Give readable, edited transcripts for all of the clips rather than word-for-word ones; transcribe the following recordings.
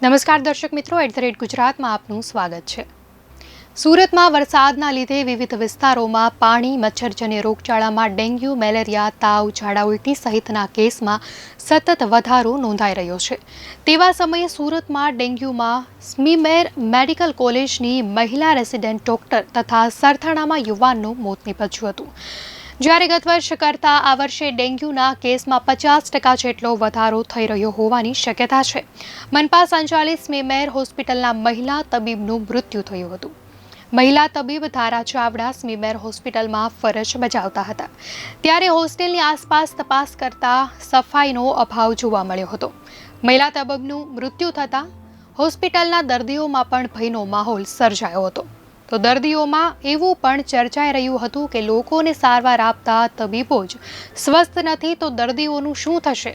નમસ્કાર દર્શક મિત્રો, @ગુજરાતમાં આપનું સ્વાગત છે। સુરતમાં વરસાદના લીધે વિવિધ વિસ્તારોમાં પાણી, મચ્છરજન્ય રોગચાળામાં ડેન્ગ્યુ, મેલેરિયા, તાવ, ઝાડા ઉલટી સહિતના કેસમાં સતત વધારો નોંધાઈ રહ્યો છે। તેવા સમયે સુરતમાં ડેન્ગ્યુમાં સ્મીમેર મેડિકલ કોલેજની મહિલા રેસિડેન્ટ ડોક્ટર તથા સરથાણામાં યુવાનનું મોત નીપજ્યું હતું। જ્યારે ગત વર્ષ કરતાં આ વર્ષે ડેન્ગ્યુના કેસમાં 50% જેટલો વધારો થઈ રહ્યો હોવાની શક્યતા છે। મનપા સંચાલિત સ્મીમેર હોસ્પિટલના મહિલા તબીબનું મૃત્યુ થયું હતું। મહિલા તબીબ ધારા ચાવડા સ્મીમેર હોસ્પિટલમાં ફરજ બજાવતા હતા, ત્યારે હોસ્ટેલની આસપાસ તપાસ કરતા સફાઈનો અભાવ જોવા મળ્યો હતો। મહિલા તબીબનું મૃત્યુ થતાં હોસ્પિટલના દર્દીઓમાં પણ ભયનો માહોલ સર્જાયો હતો। તો દર્દીઓમાં એવું પણ ચર્ચાઈ રહ્યું હતું કે લોકોને સારવાર આપતા તબીબો જ સ્વસ્થ નથી તો દર્દીઓનું શું થશે।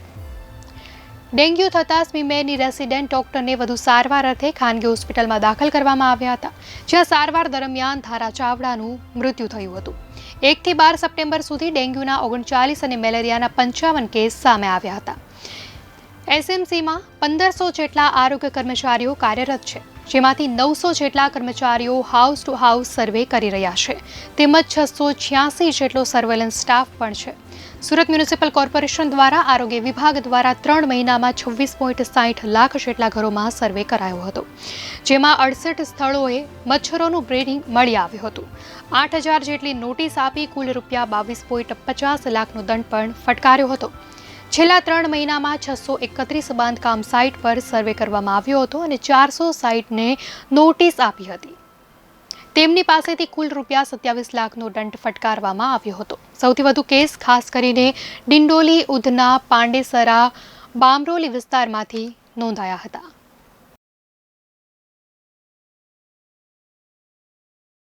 ડેન્ગ્યુ થતાં સ્મીમેરની રેસિડેન્ટ ડોક્ટરને વધુ સારવાર અર્થે ખાનગી હોસ્પિટલમાં દાખલ કરવામાં આવ્યા હતા, જ્યાં સારવાર દરમિયાન ધારા ચાવડાનું મૃત્યુ થયું હતું। 1 થી 12 સપ્ટેમ્બર સુધી ડેન્ગ્યુના 39 અને મેલેરિયાના 55 કેસ સામે આવ્યા હતા। એસએમસીમાં 1500 જેટલા આરોગ્ય કર્મચારીઓ કાર્યરત છે, જેમાંથી 900 જેટલા કર્મચારીઓ હાઉસ ટુ હાઉસ સર્વે કરી રહ્યા છે, તેમજ 686 જેટલો સર્વેલન્સ સ્ટાફ પણ છે। સુરત મ્યુનિસિપલ કોર્પોરેશન દ્વારા આરોગ્ય વિભાગ દ્વારા 3 મહિનામાં 26.60 લાખ જેટલા ઘરોમાં સર્વે કરાયો હતો, જેમાં 68 સ્થળોએ મચ્છરોનું બ્રીડિંગ મળી આવ્યું હતું। 8000 જેટલી નોટિસ આપી કુલ ₹20.50 લાખનો દંડ પણ ફટકાર્યો હતો। છેલ્લા 3 મહિનામાં 631 બાંધકામ સાઇટ પર સર્વે કરવામાં આવ્યો હતો અને 400 સાઇટને નોટિસ આપી હતી। તેમની પાસેથી કુલ ₹27 લાખનો દંડ ફટકારવામાં આવ્યો હતો। સૌથી વધુ કેસ ખાસ કરીને ડિંડોલી, ઉધના, પાંડેસરા, બામરોલી વિસ્તારમાંથી નોંધાયા હતા।